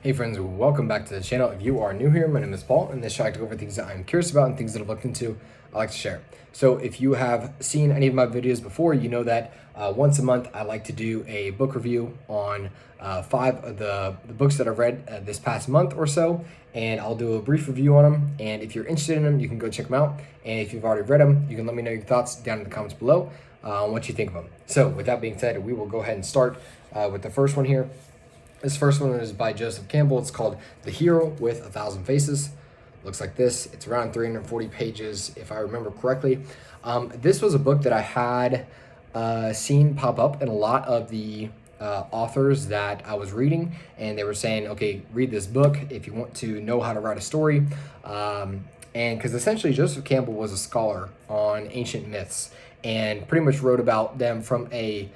Hey friends, welcome back to the channel. If you are new here, my name is Paul, and this show I go over things that I'm curious about and things that I've looked into, I like to share. So if you have seen any of my videos before, you know that once a month I like to do a book review on 5 of the books that I've read this past month or so, and I'll do a brief review on them. And if you're interested in them, you can go check them out. And if you've already read them, you can let me know your thoughts down in the comments below on what you think of them. So with that being said, we will go ahead and start with the first one here. This first one is by Joseph Campbell. It's called The Hero with 1,000 Faces. Looks like this. It's around 340 pages, if I remember correctly. This was a book that I had seen pop up in a lot of the authors that I was reading, and they were saying, okay, read this book if you want to know how to write a story. And because essentially Joseph Campbell was a scholar on ancient myths and pretty much wrote about them from a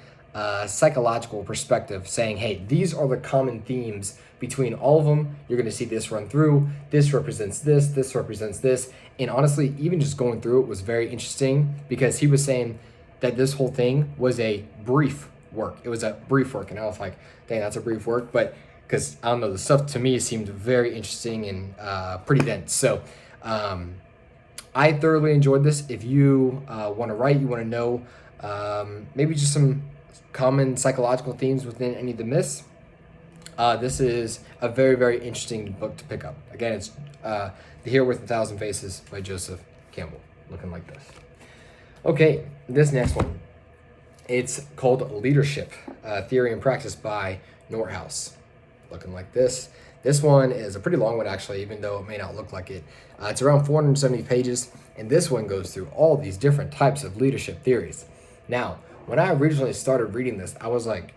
psychological perspective, saying, hey, these are the common themes between all of them. You're going to see this run through. This represents this. This represents this. And honestly, even just going through it was very interesting, because he was saying that this whole thing was a brief work. It was a brief work. And I was like, dang, that's a brief work. But because I don't know, the stuff to me seemed very interesting and pretty dense. So I thoroughly enjoyed this. If you want to write, you want to know maybe just some common psychological themes within any of the myths, this is a very, very interesting book to pick up. Again, it's The Hero with 1,000 Faces by Joseph Campbell, looking like this. Okay, this next one, it's called Leadership, Theory and Practice by Northouse, looking like this. This one is a pretty long one, actually, even though it may not look like it. It's around 470 pages, and this one goes through all these different types of leadership theories. Now, when I originally started reading this, I was like,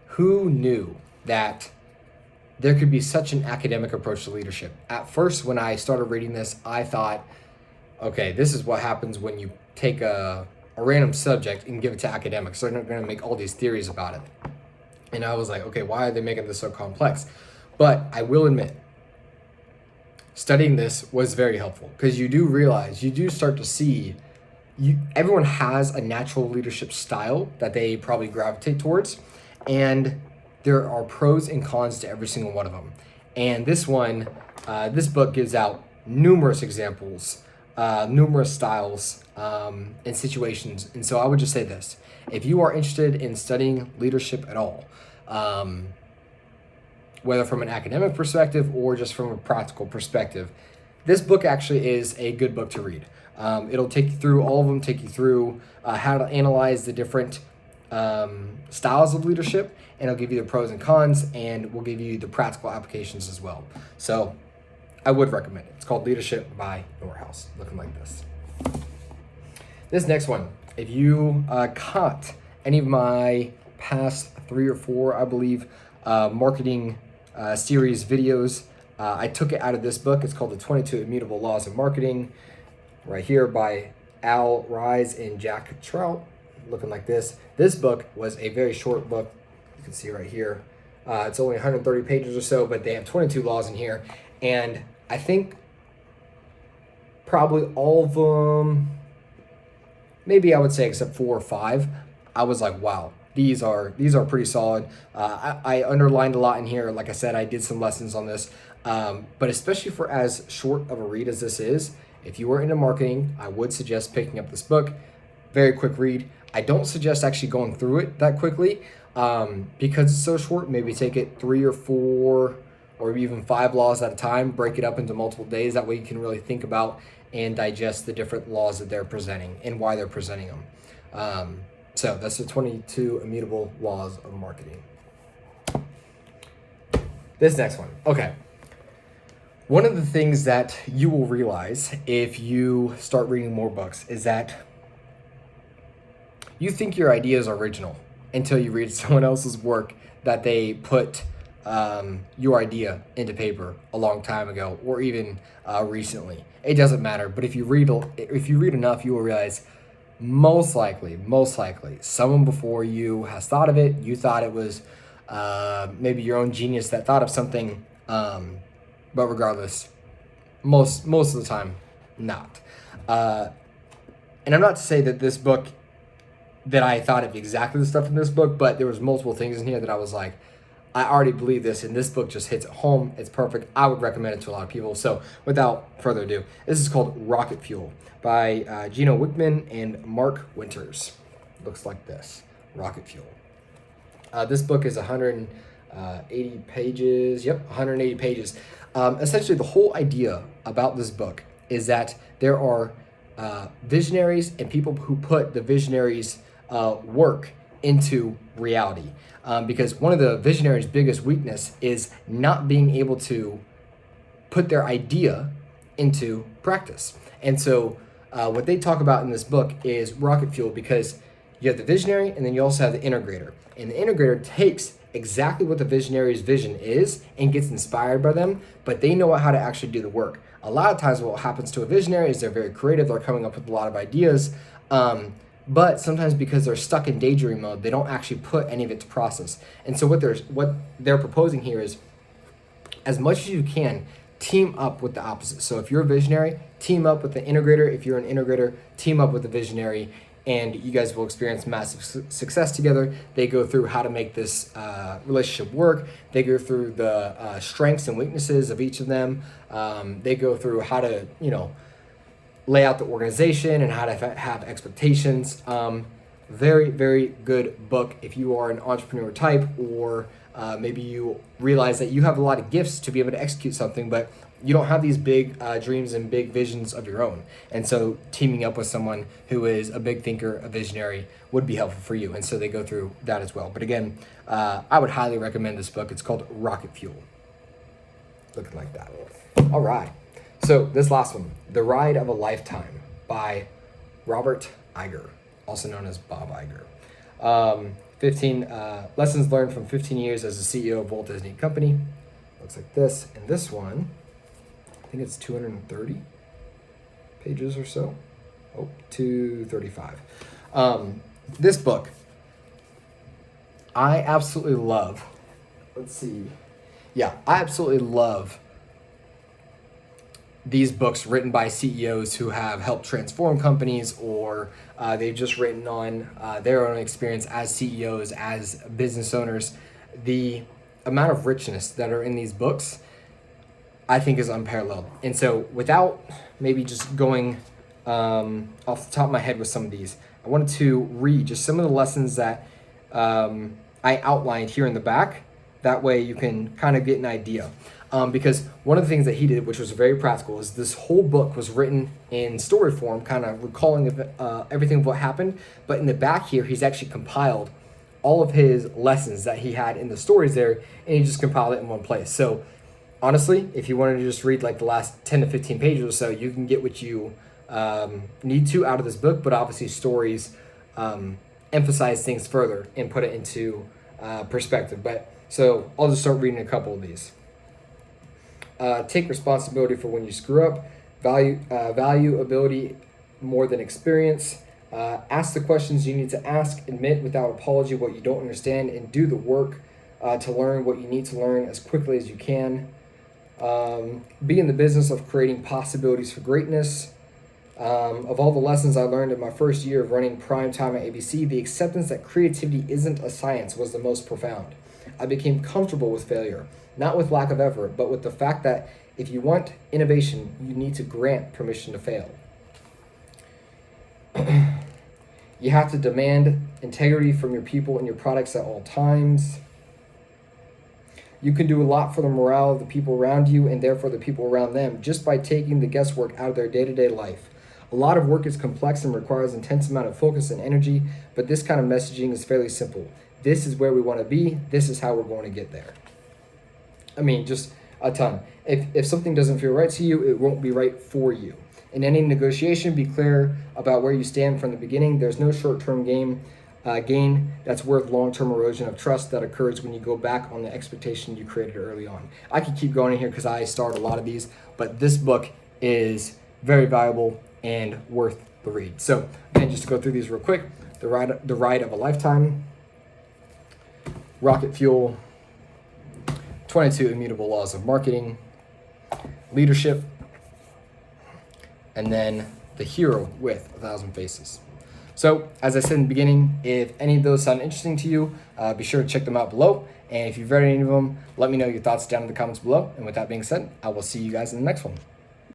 who knew that there could be such an academic approach to leadership? At first, when I started reading this, I thought, okay, this is what happens when you take a random subject and give it to academics. They're not going to make all these theories about it. And I was like, okay, why are they making this so complex? But I will admit, studying this was very helpful, because you do realize, you do start to see everyone has a natural leadership style that they probably gravitate towards, and there are pros and cons to every single one of them. And this one, this book gives out numerous examples, numerous styles, and situations. And so I would just say this: if you are interested in studying leadership at all, whether from an academic perspective or just from a practical perspective, this book actually is a good book to read. It'll take you through all of them, take you through how to analyze the different styles of leadership, and it'll give you the pros and cons, and will give you the practical applications as well. So I would recommend it. It's called Leadership by Northouse, looking like this. This next one, if you caught any of my past 3 or 4, I believe, marketing series videos, I took it out of this book. It's called The 22 Immutable Laws of Marketing, right here by Ries and Trout, looking like this. This book was a very short book. You can see right here. It's only 130 pages or so, but they have 22 laws in here. And I think probably all of them, maybe I would say except 4 or 5, I was like, wow, these are pretty solid. I underlined a lot in here. Like I said, I did some lessons on this. But especially for as short of a read as this is, if you are into marketing, I would suggest picking up this book. Very quick read. I don't suggest actually going through it that quickly, because it's so short. Maybe take it 3 or 4 or even 5 laws at a time. Break it up into multiple days. That way you can really think about and digest the different laws that they're presenting and why they're presenting them. So that's the 22 Immutable Laws of Marketing. This next one. Okay. One of the things that you will realize if you start reading more books is that you think your idea is original until you read someone else's work that they put your idea into paper a long time ago, or even recently. It doesn't matter. But if you read enough, you will realize most likely, someone before you has thought of it. You thought it was maybe your own genius that thought of something. But regardless, most of the time, not. And I'm not to say that this book, that I thought of exactly the stuff in this book, but there was multiple things in here that I was like, I already believe this, and this book just hits it home. It's perfect. I would recommend it to a lot of people. So without further ado, this is called Rocket Fuel by Gino Wickman and Mark Winters. Looks like this, Rocket Fuel. This book is 180 pages. Yep, 180 pages. Essentially, the whole idea about this book is that there are visionaries and people who put the visionaries' work into reality. Because one of the visionaries' biggest weakness is not being able to put their idea into practice. And so what they talk about in this book is rocket fuel, because you have the visionary and then you also have the integrator. And the integrator takes exactly what the visionary's vision is and gets inspired by them, but they know how to actually do the work. A lot of times what happens to a visionary is they're very creative, they're coming up with a lot of ideas, but sometimes because they're stuck in daydream mode, they don't actually put any of it to process. And so what they're proposing here is, as much as you can, team up with the opposite. So if you're a visionary, team up with the integrator. If you're an integrator, team up with the visionary, and you guys will experience massive success together. They go through how to make this relationship work. They go through the strengths and weaknesses of each of them. They go through how to, lay out the organization and how to have expectations. Very, very good book if you are an entrepreneur type, or maybe you realize that you have a lot of gifts to be able to execute something, but you don't have these big dreams and big visions of your own. And so teaming up with someone who is a big thinker, a visionary, would be helpful for you. And so they go through that as well. But again, I would highly recommend this book. It's called Rocket Fuel. Looking like that. All right. So this last one, The Ride of a Lifetime by Robert Iger, also known as Bob Iger. 15 lessons learned from 15 years as a CEO of Walt Disney Company. Looks like this. And this one, I think it's 230 pages or so. 235. This book, I absolutely love. Let's see. Yeah, I absolutely love these books written by CEOs who have helped transform companies, or they've just written on their own experience as CEOs, as business owners. The amount of richness that are in these books, I think, is unparalleled. And so without maybe just going off the top of my head with some of these, I wanted to read just some of the lessons that I outlined here in the back. That way you can kind of get an idea. Because one of the things that he did, which was very practical, is this whole book was written in story form, kind of recalling everything of what happened. But in the back here, he's actually compiled all of his lessons that he had in the stories there, and he just compiled it in one place. So honestly, if you wanted to just read like the last 10 to 15 pages or so, you can get what you need to out of this book. But obviously stories emphasize things further and put it into perspective. But so I'll just start reading a couple of these. Take responsibility for when you screw up. Value ability more than experience. Ask the questions you need to ask. Admit without apology what you don't understand, and do the work to learn what you need to learn as quickly as you can. Be in the business of creating possibilities for greatness. Of all the lessons I learned in my first year of running prime time at ABC, the acceptance that creativity isn't a science was the most profound. I became comfortable with failure, not with lack of effort, but with the fact that if you want innovation, you need to grant permission to fail. You have to demand integrity from your people and your products at all times. You can do a lot for the morale of the people around you, and therefore the people around them, just by taking the guesswork out of their day-to-day life. A lot of work is complex and requires intense amount of focus and energy, but this kind of messaging is fairly simple. This is where we want to be. This is how we're going to get there. I mean, just a ton. If something doesn't feel right to you, it won't be right for you. In any negotiation, be clear about where you stand from the beginning. There's no short-term gain that's worth long-term erosion of trust that occurs when you go back on the expectation you created early on. I could keep going in here because I starred a lot of these, but this book is very valuable and worth the read. So again, just to go through these real quick: The Ride of a Lifetime, Rocket Fuel, 22 Immutable Laws of Marketing, Leadership, and then The Hero with 1,000 Faces. So as I said in the beginning, if any of those sound interesting to you, be sure to check them out below. And if you've read any of them, let me know your thoughts down in the comments below. And with that being said, I will see you guys in the next one.